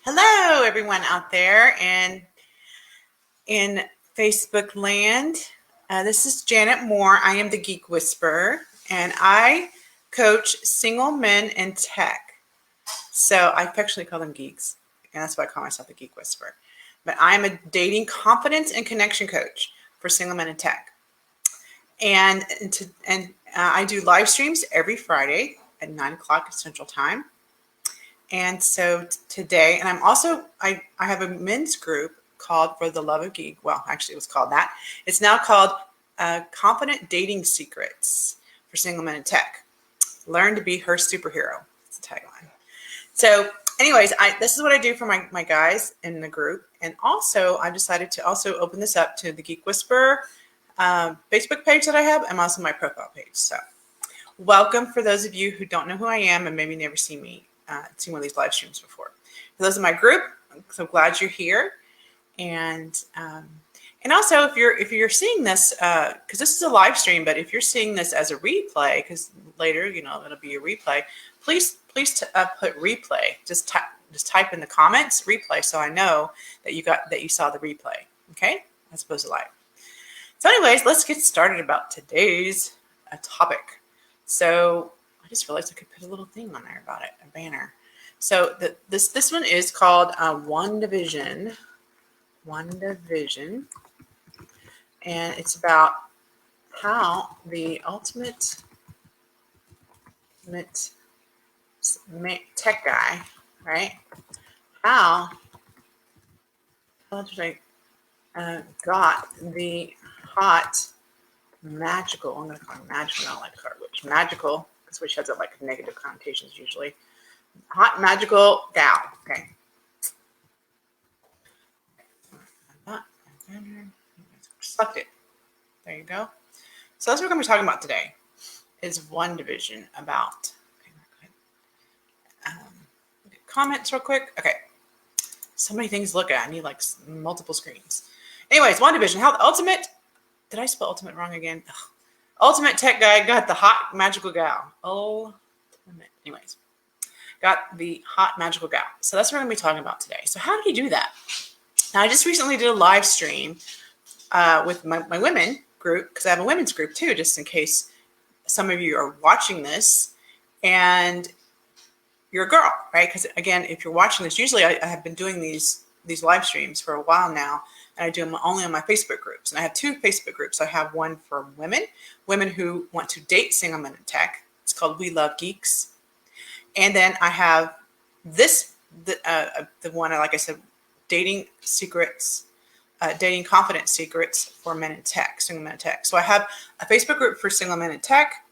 Hello, everyone out there in Facebook land. This is Janet Moore. I am the Geek Whisperer, and I coach single men in tech. So I affectionately call them geeks, and that's why I call myself the Geek Whisperer. But I am a dating confidence and connection coach for single men in tech. And I do live streams every Friday at 9 o'clock Central Time. And so today, and I have a men's group called For the Love of Geek. Well, actually, it was called that. It's now called Confident Dating Secrets for Single Men in Tech. Learn to be her superhero. It's the tagline. So anyways, this is what I do for my guys in the group. And also, I decided to also open this up to the Geek Whisperer Facebook page that I have, and also my profile page. So welcome for those of you who don't know who I am and maybe never seen one of these live streams before. For those in my group, I'm so glad you're here. And also, if you're seeing this, because this is a live stream, but if you're seeing this as a replay, because later it'll be a replay, please put replay. Just type in the comments replay, so I know that you saw the replay. Okay, as opposed to live. So, anyways, let's get started about today's topic. So I just realized I could put a little thing on there about it, a banner. So this one is called WandaVision. WandaVision. And it's about how the ultimate tech guy, right? How got the hot magical, I'm going to call it magical, not like card witch, magical, because witch has like negative connotations usually. Hot magical gal. Okay. Select it. There you go. So that's what we're going to be talking about today. Is WandaVision about. Okay, comments real quick. Okay. So many things to look at. I need like multiple screens. Anyways, WandaVision. How the ultimate. Did I spell ultimate wrong again? Ugh. Ultimate tech guy got the hot magical gal. Anyways, got the hot magical gal. So that's what we're going to be talking about today. So how did he do that? Now, I just recently did a live stream with my women group, because I have a women's group too, just in case some of you are watching this and you're a girl, right? Because again, if you're watching this, usually I have been doing these live streams for a while now, and I do them only on my Facebook groups. And I have two Facebook groups. I have one for women who want to date single men in tech. It's called We Love Geeks. And then I have the one, like I said, dating confidence secrets for men in tech, single men in tech. So I have a Facebook group for single men in tech,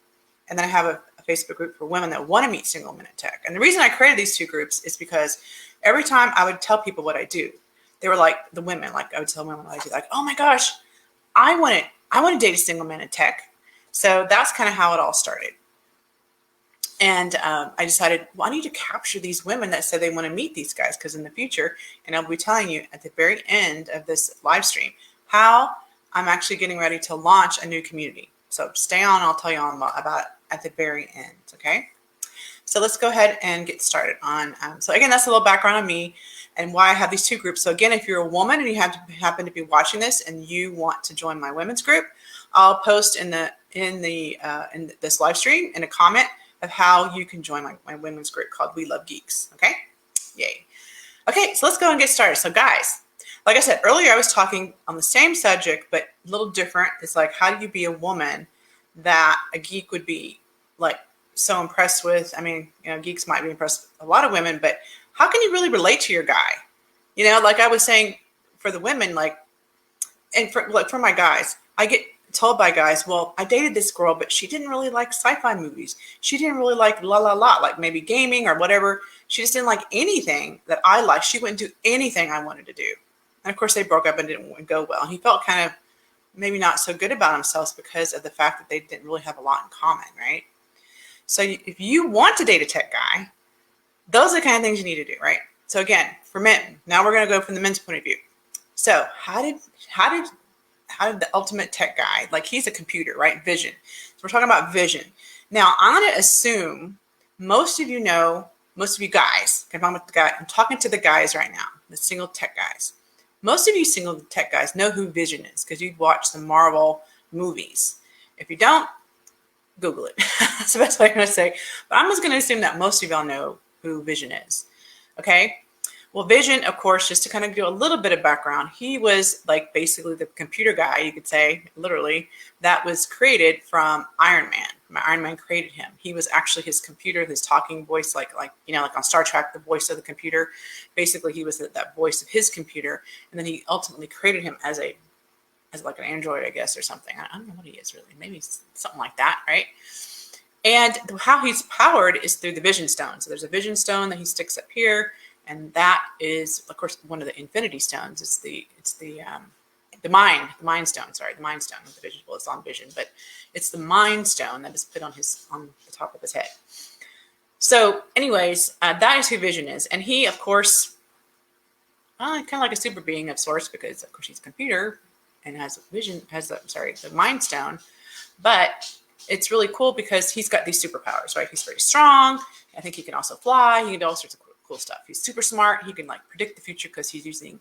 and then I have a Facebook group for women that want to meet single men in tech. And the reason I created these two groups is because every time I would tell people what I do, they were like, the women, like I would tell women what I do, like, oh my gosh, I want to date a single man in tech. So that's kind of how it all started. And I decided, well, I need to capture these women that say they want to meet these guys, because in the future, and I'll be telling you at the very end of this live stream, how I'm actually getting ready to launch a new community. So stay on, I'll tell you all about it at the very end, okay? So let's go ahead and get started on, so again, that's a little background on me and why I have these two groups. So again, if you're a woman and you happen to be watching this and you want to join my women's group, I'll post in this live stream in a comment of how you can join my women's group called We Love Geeks. Okay? Yay. Okay, so let's go and get started. So guys, like I said earlier, I was talking on the same subject, but a little different. It's like, how do you be a woman that a geek would be like so impressed with? I mean, geeks might be impressed with a lot of women, but how can you really relate to your guy? Like I was saying for the women, and for my guys, I get told by guys, well, I dated this girl, but she didn't really like sci-fi movies. She didn't really like like maybe gaming or whatever. She just didn't like anything that I liked. She wouldn't do anything I wanted to do. And of course they broke up and didn't go well. And he felt kind of maybe not so good about himself because of the fact that they didn't really have a lot in common, right? So if you want to date a tech guy, those are the kind of things you need to do, right? So again, for men, now we're going to go from the men's point of view. So how did the ultimate tech guy, like he's a computer, right? Vision. So we're talking about vision. Now I'm going to assume most of you know most of you guys, I'm talking to the guys right now, the single tech guys. Most of you single tech guys know who Vision is because you've watched the Marvel movies. If you don't, Google it. That's the best way I'm going to say. But I'm just going to assume that most of y'all know who Vision is. Okay? Well, Vision, of course, just to kind of give a little bit of background, he was like basically the computer guy, you could say, literally, that was created from Iron Man. Iron Man created him. He was actually his computer, his talking voice, like on Star Trek, the voice of the computer. Basically, he was that voice of his computer, and then he ultimately created him as like an android, I guess, or something. I don't know what he is really. Maybe something like that, right? And how he's powered is through the Vision Stone. So there's a Vision Stone that he sticks up here. And that is, of course, one of the Infinity Stones. It's the Mind Stone. Sorry, the Mind Stone. The Vision, well, it's on Vision, but it's the Mind Stone that is put on the top of his head. So, anyways, that is who Vision is, and he, of course, kind of like a super being of sorts, because of course he's a computer and has the Mind Stone. But it's really cool because he's got these superpowers, right? He's very strong. I think he can also fly. He can do all sorts of cool stuff. He's super smart. He can like predict the future because he's using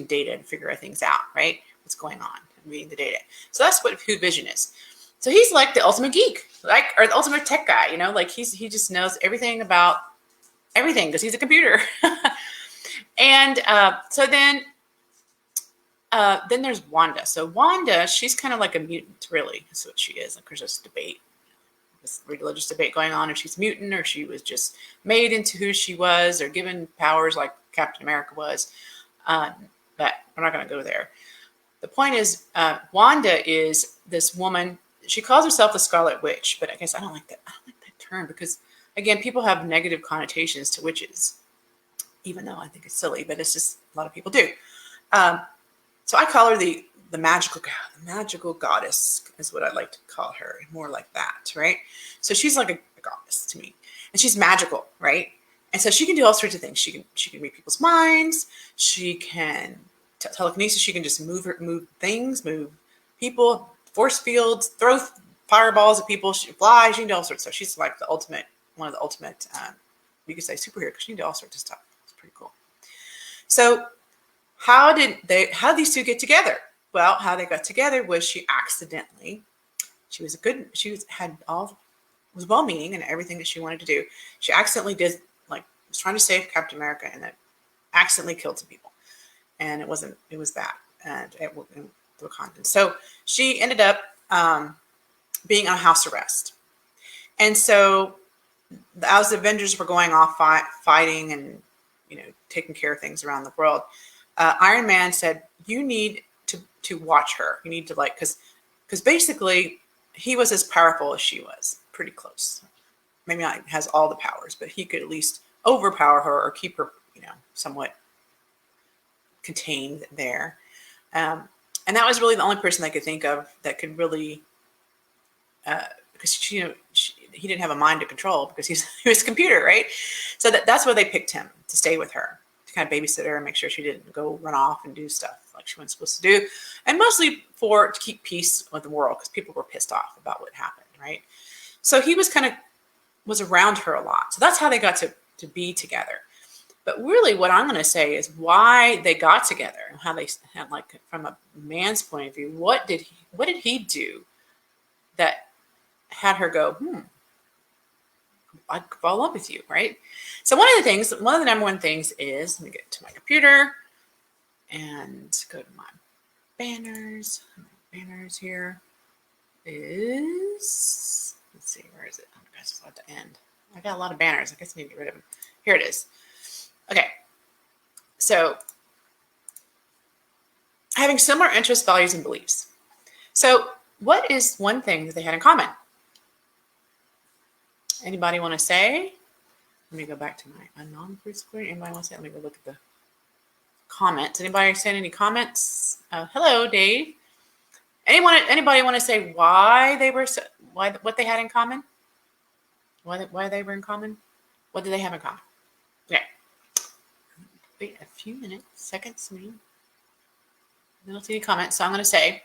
data to figure things out, right? What's going on and reading the data. So that's who Vision is. So he's like the ultimate geek, or the ultimate tech guy, like he just knows everything about everything because he's a computer. And so then there's Wanda. So Wanda, she's kind of like a mutant, really. That's what she is. Like there's this debate. This religious debate going on if she's mutant or she was just made into who she was or given powers like Captain America was. But we're not going to go there. The point is, Wanda is this woman. She calls herself the Scarlet Witch, but I guess I don't like that term because, again, people have negative connotations to witches, even though I think it's silly, but it's just a lot of people do. So I call her the magical goddess is what I like to call her, more like that, right? So she's like a goddess to me, and she's magical, right? And so she can do all sorts of things. She can read people's minds. She can telekinesis. She can just move things, move people, force fields, throw fireballs at people. She can fly. She can do all sorts of stuff. She's like one of the ultimate, you could say superhero because she can do all sorts of stuff. It's pretty cool. So how did these two get together? Well, how they got together was she was well-meaning and everything that she wanted to do. She accidentally was trying to save Captain America and then accidentally killed some people. And it was bad. And it through Wakanda. So she ended up being on house arrest. And so as the Avengers were going off fighting and, taking care of things around the world, Iron Man said, you need to watch her. You need to because basically he was as powerful as she was, pretty close. Maybe not has all the powers, but he could at least overpower her or keep her, somewhat contained there. And that was really the only person I could think of that could really, because he didn't have a mind to control because he was a computer, right? So that's why they picked him to stay with her, to kind of babysit her and make sure she didn't go run off and do stuff like she wasn't supposed to do, and mostly to keep peace with the world because people were pissed off about what happened, right? So he was around her a lot. So that's how they got to be together. But really what I'm going to say is why they got together and how they had, from a man's point of view, what did he do that had her go, I could fall in love with you, right? So one of the number one things is, let me get to my computer and go to my banners. My banners here is, let's see, where is it? Oh my gosh, it's about to end. I got a lot of banners. I guess I need to get rid of them. Here it is. Okay. So having similar interests, values, and beliefs. So what is one thing that they had in common? Anybody want to say? Let me go back to my non-proof screen. Anybody want to say? Let me go look at the comments. Anybody send any comments? Hello, Dave. Anybody want to say why they were what they had in common? Why they were in common? What did they have in common? Okay. Wait a few seconds. I don't see any comments, so I'm going to say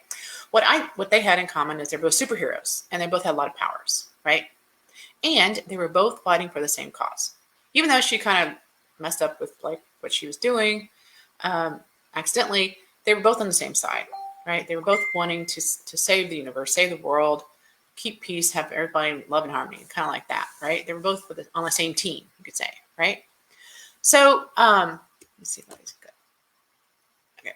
what they had in common is they're both superheroes and they both had a lot of powers, right? And they were both fighting for the same cause. even though she kind of messed up with like what she was doing accidentally, they were both on the same side, right? They were both wanting to save the universe, save the world, keep peace, have everybody in love and harmony, kind of like that, right? They were both on the same team, you could say, right? So let's see if that is good. Okay,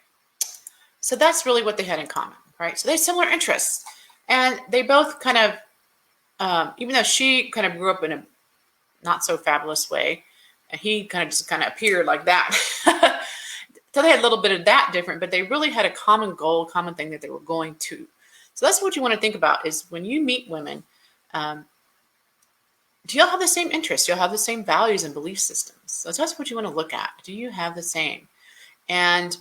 so that's really what they had in common, right? So they had similar interests, and they both kind of, even though she kind of grew up in a not so fabulous way, and he kind of just kind of appeared like that. So they had a little bit of that different, but they really had a common goal, common thing that they were going to. So that's what you want to think about is when you meet women, do y'all have the same interests? Do y'all have the same values and belief systems? So that's what you want to look at. Do you have the same? And,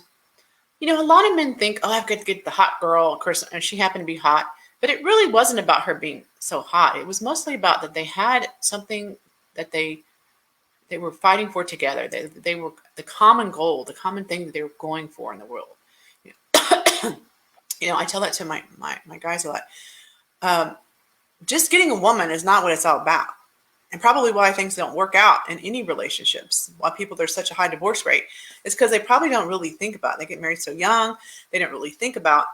you know, a lot of men think, oh, I've got to get the hot girl. Of course, and she happened to be hot. But it really wasn't about her being so hot. It was mostly about that they had something that they were fighting for together. They were the common goal, the common thing that they were going for in the world. You know, I tell that to my guys a lot. Just getting a woman is not what it's all about. And probably why things don't work out in any relationships, why there's such a high divorce rate, is because they probably don't really think about it. They get married so young, they don't really think about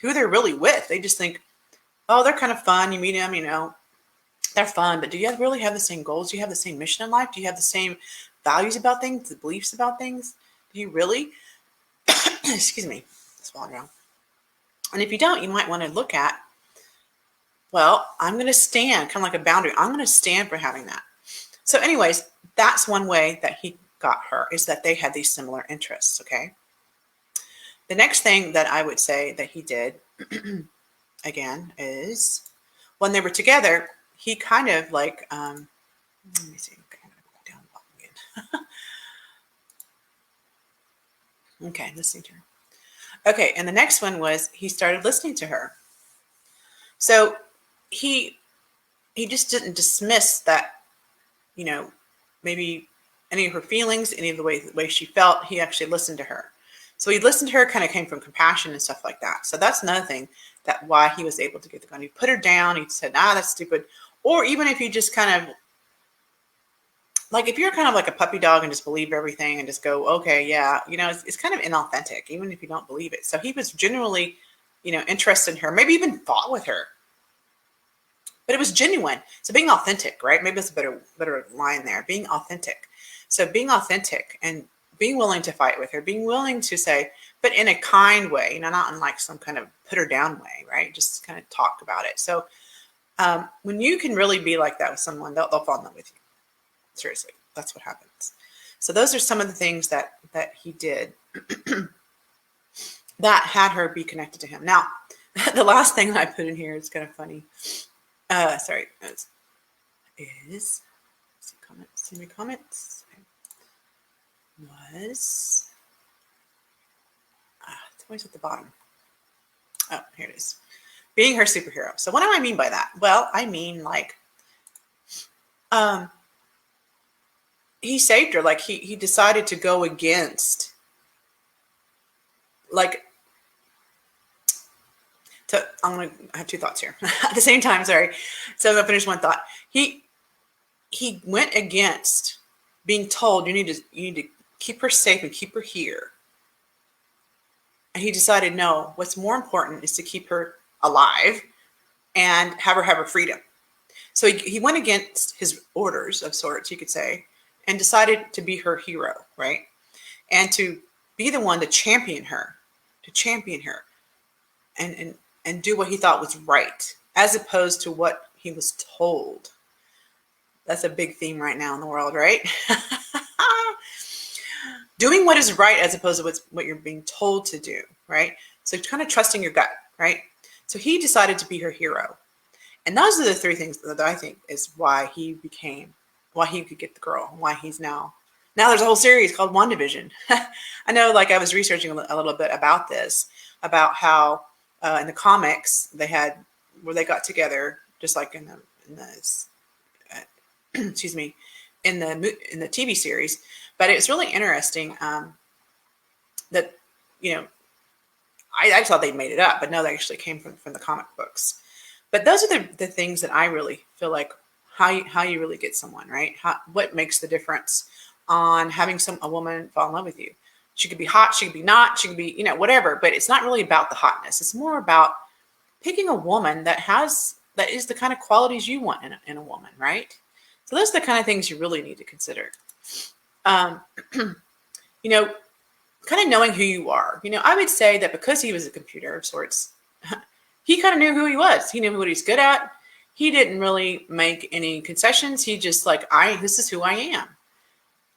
who they're really with. They just think, oh, they're kind of fun. You meet them, you know, they're fun, but do you really have the same goals? Do you have the same mission in life? Do you have the same values about things, the beliefs about things? Do you really? Excuse me, swallowing wrong. And if you don't, you might want to look at, well, I'm going to stand, kind of like a boundary. I'm going to stand for having that. So anyways, that's one way that he got her, is that they had these similar interests, okay? The next thing that I would say that he did, again, is when they were together, he kind of like, let me see, okay, I'm going to go down again. Okay, listening to her. Okay, and the next one was he started listening to her. So he just didn't dismiss that, you know, maybe any of her feelings, any of the way she felt. He actually listened to her. So he listened to her, kind of came from compassion and stuff like that. So that's another thing that why he was able to get the gun. He put her down. He said, that's stupid. Or even if you just kind of, like if you're kind of like a puppy dog and just believe everything and just go, okay, yeah, you know, it's kind of inauthentic, even if you don't believe it. So he was genuinely, you know, interested in her, maybe even fought with her. But it was genuine. So being authentic, right? Maybe it's a better line there. Being authentic. So being authentic and being willing to fight with her, being willing to say, but in a kind way, you know, not in like some kind of put her down way, right? Just kind of talk about it. So when you can really be like that with someone, they'll fall in love with you. Seriously, that's what happens. So those are some of the things that he did that had her be connected to him. Now, the last thing that I put in here is kind of funny. Sorry, is see my comments. Was it's always at the bottom. Oh, here it is. Being her superhero. So what do I mean by that? Well, I mean like he saved her. Like he decided to go against, like, I have two thoughts here at the same time. Sorry. So I'm gonna finish one thought. He went against being told you need to keep her safe and keep her here. And he decided, no, what's more important is to keep her alive and have her freedom. So he went against his orders of sorts, you could say, and decided to be her hero, right? And to be the one to champion her and do what he thought was right, as opposed to what he was told. That's a big theme right now in the world, right? Doing what is right as opposed to what you're being told to do, right? So kind of trusting your gut, right? So he decided to be her hero. And those are the three things that I think is why he could get the girl, why he's now there's a whole series called WandaVision. I know, like I was researching a little bit about this, about how in the comics they had where they got together, just like in the excuse me, in the TV series. But it was really interesting that, you know, I thought they made it up, but no, they actually came from the comic books. But those are the things that I really feel like how you really get someone, right? What makes the difference on having a woman fall in love with you? She could be hot, she could be not, she could be, whatever, but it's not really about the hotness. It's more about picking a woman that is the kind of qualities you want in a woman, right? So those are the kind of things you really need to consider. Um, kind of knowing who you are. I would say that because he was a computer of sorts, he kind of knew who he was. He knew what he's good at. He didn't really make any concessions. He just this is who I am.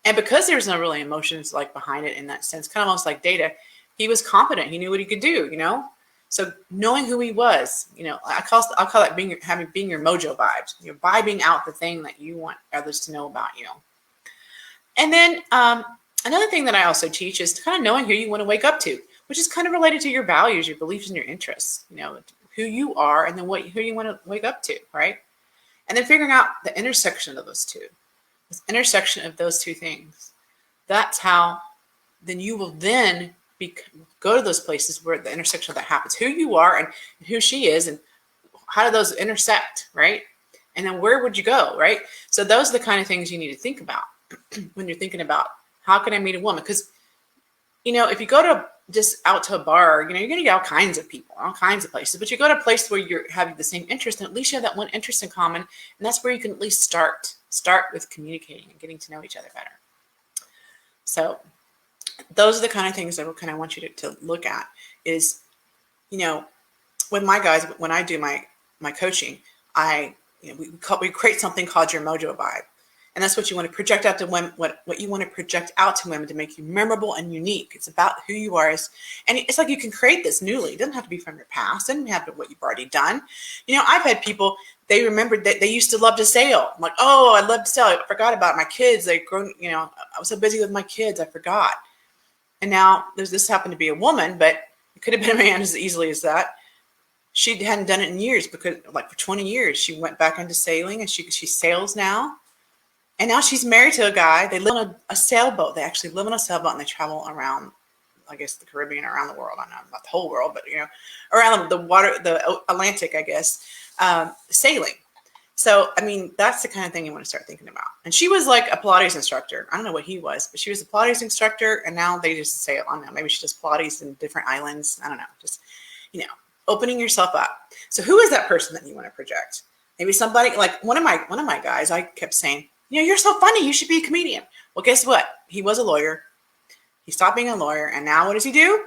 And because there was no really emotions behind it in that sense, kind of almost like Data, he was confident. He knew what he could do, So knowing who he was, I'll call it being your Mojo vibes. You're vibing out the thing that you want others to know about you. And then another thing that I also teach is kind of knowing who you want to wake up to, which is kind of related to your values, your beliefs, and your interests. Who you are, and then who you want to wake up to, right? And then figuring out the intersection of those two. This intersection of those two things. That's how then you will then go to those places where the intersection of that happens. Who you are and who she is, and how do those intersect, right? And then where would you go, right? So those are the kind of things you need to think about when you're thinking about how can I meet a woman? Because, if you go just out to a bar, you're going to get all kinds of people, all kinds of places. But you go to a place where you're having the same interest, and at least you have that one interest in common. And that's where you can at least start with communicating and getting to know each other better. So those are the kind of things that I kind of want you to look at is, with my guys, when I do my coaching, we create something called your Mojo vibe. And that's what you want to project out to women, what you want to project out to women to make you memorable and unique. It's about who you are. And it's like you can create this newly. It doesn't have to be from your past. It doesn't have to be what you've already done. I've had people, they remembered that they used to love to sail. I'm like, oh, I love to sail. I forgot about my kids. I was so busy with my kids, I forgot. And now this happened to be a woman, but it could have been a man as easily as that. She hadn't done it in years because for 20 years, she went back into sailing, and she sails now. And now she's married to a guy. They live on a sailboat. They actually live on a sailboat, and they travel around, I guess, the Caribbean, around the world. I don't know about the whole world, but, around the water, the Atlantic, I guess, sailing. So, that's the kind of thing you want to start thinking about. And she was like a Pilates instructor. I don't know what he was, but she was a Pilates instructor, and now they just sail. I don't know. Maybe she does Pilates in different islands. I don't know. Just, opening yourself up. So who is that person that you want to project? Maybe somebody like one of my guys, I kept saying, you're so funny. You should be a comedian. Well, guess what? He was a lawyer. He stopped being a lawyer. And now what does he do?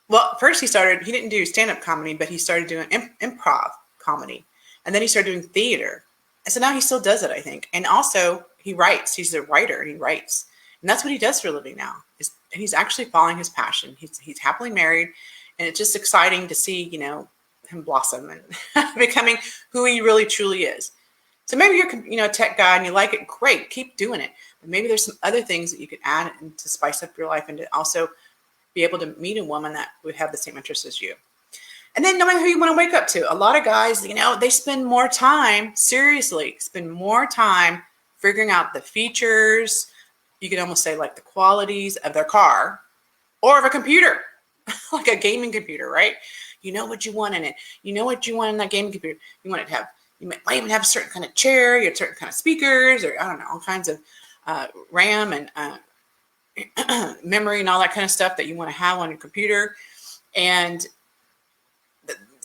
Well, first he didn't do stand-up comedy, but he started doing improv comedy. And then he started doing theater. And so now he still does it, I think. And also he writes. He's a writer, and he writes. And that's what he does for a living now. And he's actually following his passion. He's happily married. And it's just exciting to see, him blossom and becoming who he really truly is. So maybe you're, a tech guy and you like it. Great, keep doing it. But maybe there's some other things that you could add and to spice up your life, and to also be able to meet a woman that would have the same interests as you. And then knowing who you want to wake up to. A lot of guys, they spend more time, seriously, figuring out the features. You could almost say the qualities of their car or of a computer, like a gaming computer, right? You know what you want in it. You know what you want in that gaming computer. You want it to have. You might even have a certain kind of chair, you have certain kind of speakers, or I don't know, all kinds of RAM and memory and all that kind of stuff that you want to have on your computer. And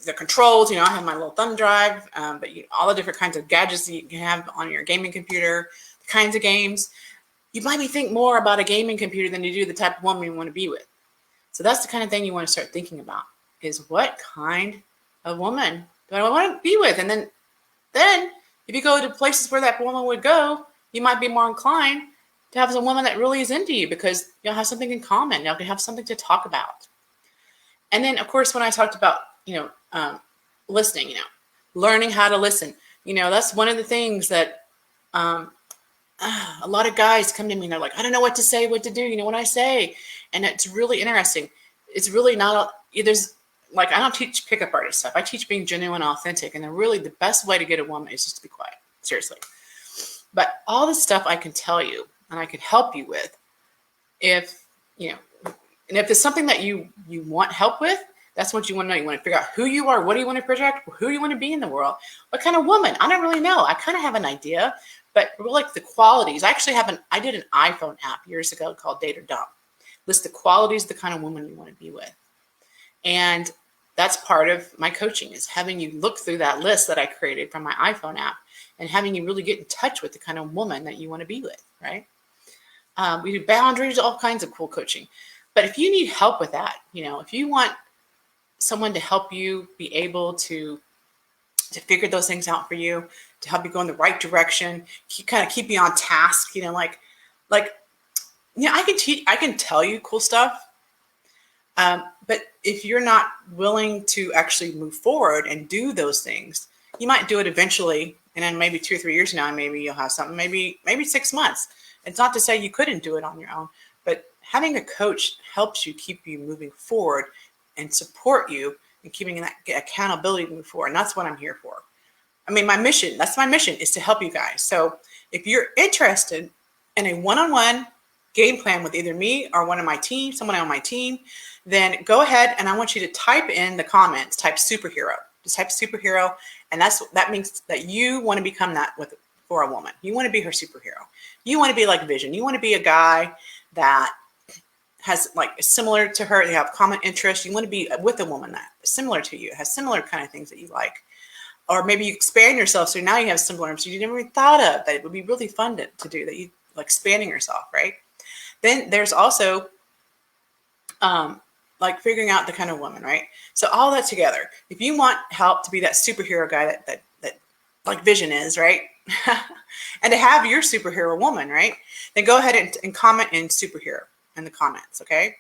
the controls, I have my little thumb drive, but all the different kinds of gadgets that you can have on your gaming computer, the kinds of games. You might think more about a gaming computer than you do the type of woman you want to be with. So that's the kind of thing you want to start thinking about, is what kind of woman do I want to be with? And then if you go to places where that woman would go, you might be more inclined to have a woman that really is into you, because you'll have something in common. You'll have something to talk about. And then, of course, when I talked about, listening, learning how to listen, that's one of the things that a lot of guys come to me and they're like, I don't know what to say, what to do, what I say. And it's really interesting. It's really not, there's, I don't teach pickup artist stuff. I teach being genuine and authentic. And really the best way to get a woman is just to be quiet. Seriously. But all the stuff I can tell you and I can help you with, if, and if it's something that you want help with, That's what you want to know. You want to figure out who you are, what do you want to project, who do you want to be in the world, what kind of woman. I don't really know. I kind of have an idea, but like the qualities. I actually I did an iPhone app years ago called Date or Dump. List the qualities of the kind of woman you want to be with. And that's part of my coaching, is having you look through that list that I created from my iPhone app and having you really get in touch with the kind of woman that you want to be with, right? We do boundaries, all kinds of cool coaching. But if you need help with that, if you want someone to help you be able to figure those things out for you, to help you go in the right direction, keep you on task, I can tell you cool stuff. But if you're not willing to actually move forward and do those things, you might do it eventually. And then maybe 2 or 3 years now, maybe you'll have something, maybe 6 months. It's not to say you couldn't do it on your own, but having a coach helps you keep you moving forward and support you and keeping that accountability to move forward. And that's what I'm here for. I mean, my mission is to help you guys. So if you're interested in a one-on-one game plan with either me or someone on my team, then go ahead and I want you to type in the comments, type superhero. Just type superhero. And that means that you want to become that for a woman. You want to be her superhero. You want to be like Vision. You want to be a guy that has similar to her, they have common interests. You want to be with a woman that is similar to you, has similar kind of things that you like. Or maybe you expand yourself, so now you have similar interests you never even thought of, that it would be really fun to do, that you like expanding yourself, right? Then there's also figuring out the kind of woman, right? So all that together, if you want help to be that superhero guy that like Vision is, right? And to have your superhero woman, right? Then go ahead and comment in superhero in the comments, okay?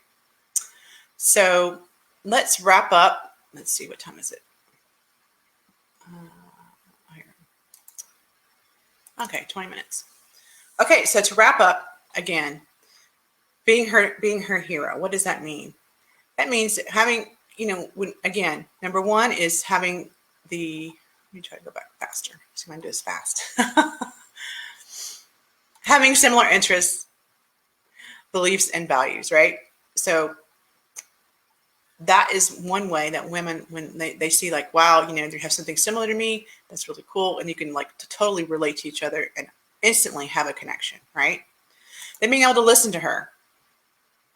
So let's wrap up. Let's see, what time is it? Okay, 20 minutes. Okay, so to wrap up, again, being her hero, what does that mean? That means having, number one is having let me try to go back faster. See if I can do this fast. Having similar interests, beliefs, and values, right? So that is one way that women, when they see wow, they have something similar to me, that's really cool. And you can to totally relate to each other and instantly have a connection, right? Then being able to listen to her,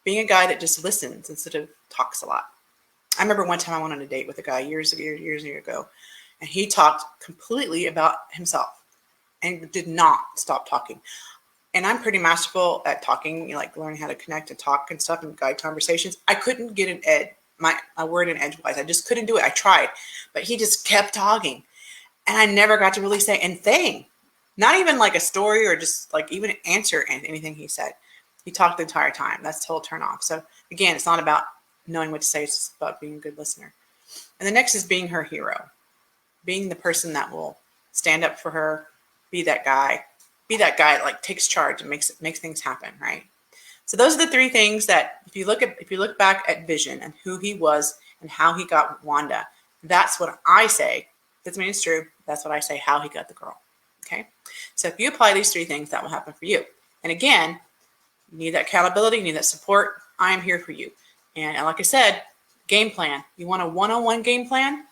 being a guy that just listens instead of talks a lot. I remember one time I went on a date with a guy years ago, and he talked completely about himself and did not stop talking. And I'm pretty masterful at talking, learning how to connect and talk and stuff and guide conversations. I couldn't get my word in edgewise. I just couldn't do it. I tried, but he just kept talking. And I never got to really say anything. Not even a story or just even answer anything he said. He talked the entire time. That's total turn off. So again, it's not about knowing what to say. It's just about being a good listener. And the next is being her hero. Being the person that will stand up for her, be that guy that takes charge and makes things happen, right? So those are the three things that if you look back at Vision and who he was and how he got Wanda, that's what I say. Doesn't mean it's true. That's what I say, how he got the girl. Okay. So if you apply these three things, that will happen for you. And again, you need that accountability, you need that support. I am here for you. And like I said, game plan. You want a one-on-one game plan?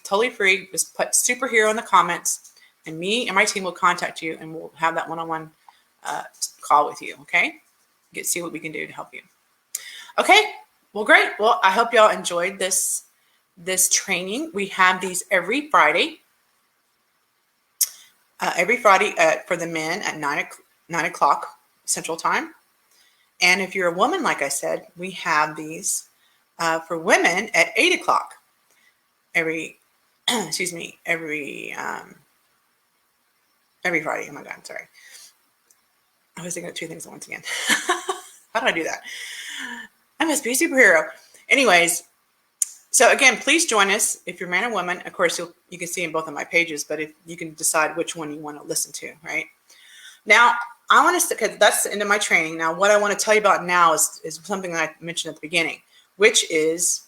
Totally free. Just put superhero in the comments, and me and my team will contact you, and we'll have that one-on-one call with you. Okay, see what we can do to help you. Okay, well, great. Well, I hope y'all enjoyed this training. We have these every Friday. For the men at 9 o'clock Central Time, and if you're a woman, like I said, we have these for women at 8 o'clock. Every Friday. Oh my God, I'm sorry. I was thinking of two things at once again. How did I do that? I must be a superhero. Anyways, so again, please join us if you're man or woman. Of course, you can see in both of my pages, but if you can decide which one you want to listen to, right? Now, I want to, because that's the end of my training. Now, what I want to tell you about now is something that I mentioned at the beginning, which is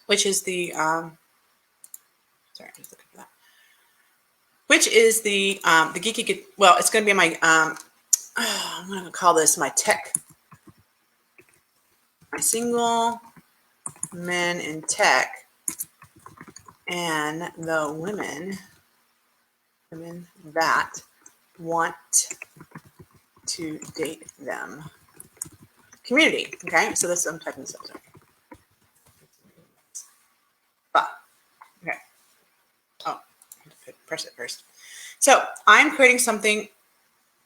the sorry, I'm just looking for that. Which is the geeky. Well, it's going to be my I'm going to call this my single men in tech and the women that want to date them. Community. Okay, so this I'm typing this up. Okay. Oh, I have to press it first. So I'm creating something.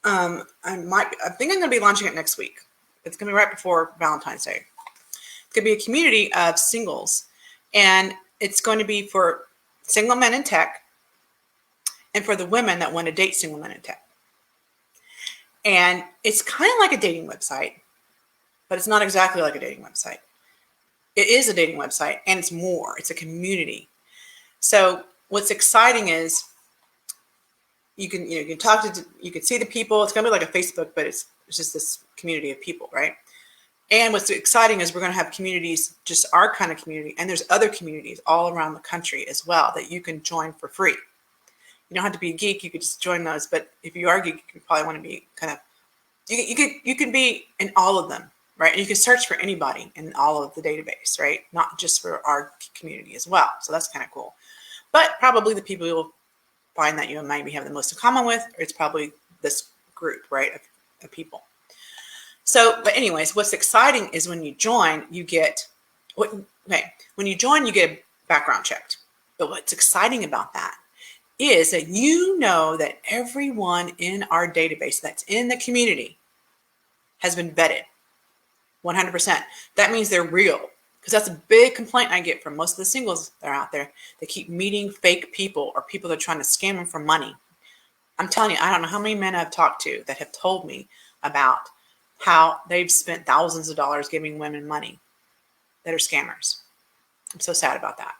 I think I'm going to be launching it next week. It's going to be right before Valentine's Day. It's going to be a community of singles, and it's going to be for single men in tech and for the women that want to date single men in tech. And it's kind of like a dating website, but it's not exactly like a dating website. It is a dating website, and it's more. It's a community. So what's exciting is you can talk to, you can see the people. It's going to be like a Facebook, but it's just this community of people, right? And what's exciting is we're going to have communities, just our kind of community, and there's other communities all around the country as well that you can join for free. You don't have to be a geek; you could just join those. But if you are a geek, you probably want to be kind of you can be in all of them, right? And you can search for anybody in all of the database, right? Not just for our community as well. So that's kind of cool. But probably the people you'll find that you maybe have the most in common with, or it's probably this group, right, of people. So, but anyways, what's exciting is when you join, you get when you join, you get background checked. But what's exciting about that is that you know that everyone in our database that's in the community has been vetted 100%. That means they're real, because that's a big complaint I get from most of the singles that are out there. They keep meeting fake people or people that are trying to scam them for money. I'm telling you, I don't know how many men I've talked to that have told me about how they've spent thousands of dollars giving women money that are scammers. I'm so sad about that.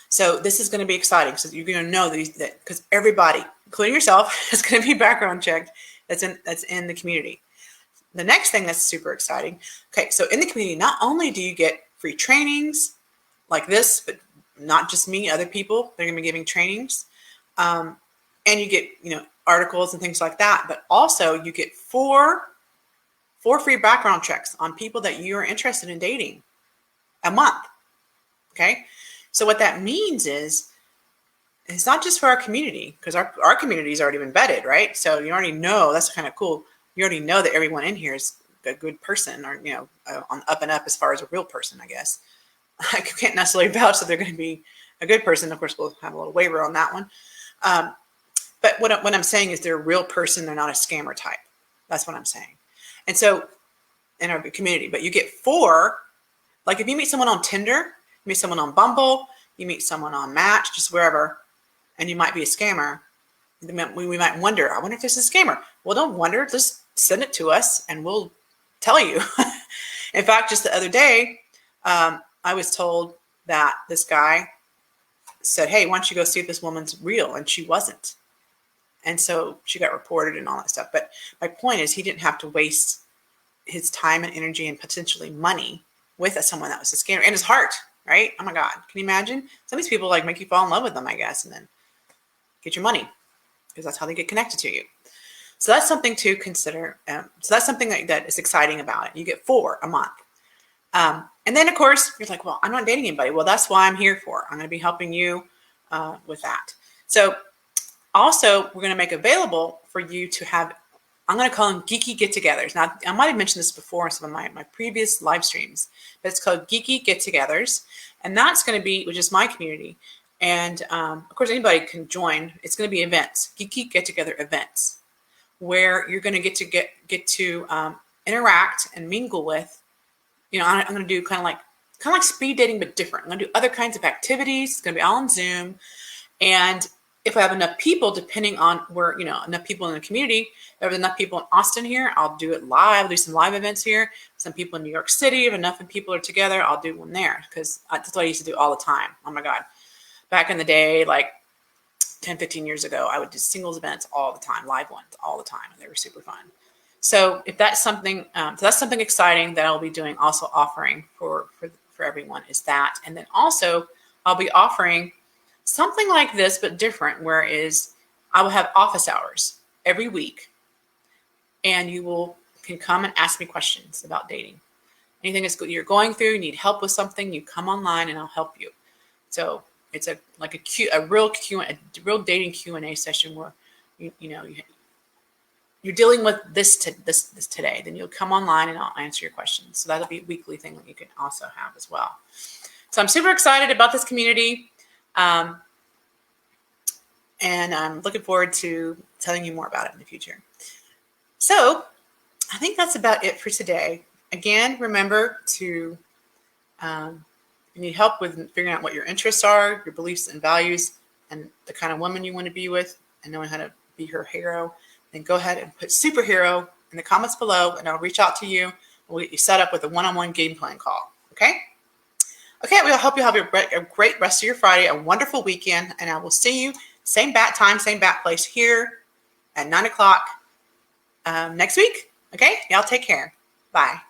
So this is going to be exciting. So you're going to know that because everybody, including yourself, is going to be background checked. That's in the community. The next thing that's super exciting. Okay, so in the community, not only do you get free trainings like this, but not just me, other people, they're going to be giving trainings, and you get articles and things like that. But also you get four free background checks on people that you are interested in dating a month. Okay. So what that means is it's not just for our community, because our community has already been vetted, right? So you already know, that's kind of cool. You already know that everyone in here is a good person, or, on up and up as far as a real person, I guess. I can't necessarily vouch that they're going to be a good person. Of course, we'll have a little waiver on that one. But what I'm saying is they're a real person. They're not a scammer type. That's what I'm saying. And so in our community, but you get 4, like if you meet someone on Tinder, you meet someone on Bumble, you meet someone on Match, just wherever, and you might be a scammer, we might wonder, I wonder if this is a scammer. Well, don't wonder, just send it to us and we'll tell you. In fact, just the other day, I was told that this guy said, hey, why don't you go see if this woman's real? And she wasn't. And so she got reported and all that stuff. But my point is, he didn't have to waste his time and energy and potentially money with someone that was a scammer, and his heart, right? Oh my God. Can you imagine? Some of these people make you fall in love with them, I guess, and then get your money, because that's how they get connected to you. So that's something to consider. So that's something that is exciting about it. You get 4 a month. And then, of course, you're like, well, I'm not dating anybody. Well, that's why I'm here for. I'm going to be helping you with that. So also, we're going to make available for you to have, I'm going to call them geeky get-togethers. Now, I might have mentioned this before in some of my previous live streams, but it's called geeky get-togethers. And that's going to be, which is my community. And of course, anybody can join. It's going to be events, geeky get-together events, where you're going to get to interact and mingle with. I'm going to do kind of like speed dating, but different. I'm going to do other kinds of activities. It's going to be all on Zoom. And if I have enough people, depending on where, enough people in the community, if there's enough people in Austin here, I'll do it live. I'll do some live events here. Some people in New York City, if enough people are together, I'll do one there, because that's what I used to do all the time. Oh my God. Back in the day, like 10, 15 years ago, I would do singles events all the time, live ones all the time, and they were super fun. So if that's something, that's something exciting that I'll be doing, also offering for everyone, is that. And then also I'll be offering something like this, but different, whereas I will have office hours every week, and you can come and ask me questions about dating. anything you're going through, you need help with something, you come online and I'll help you. So it's a real dating Q&A session where you're dealing with this today. Then you'll come online and I'll answer your questions. So that'll be a weekly thing that you can also have as well. So I'm super excited about this community. And I'm looking forward to telling you more about it in the future. So I think that's about it for today. Again, remember to, if you need help with figuring out what your interests are, your beliefs and values, and the kind of woman you want to be with, and knowing how to be her hero, then go ahead and put superhero in the comments below, and I'll reach out to you. We'll get you set up with a one-on-one game plan call. Okay? Okay, we'll hope you have a great rest of your Friday, a wonderful weekend, and I will see you same bat time, same bat place here at 9 o'clock next week. Okay? Y'all take care. Bye.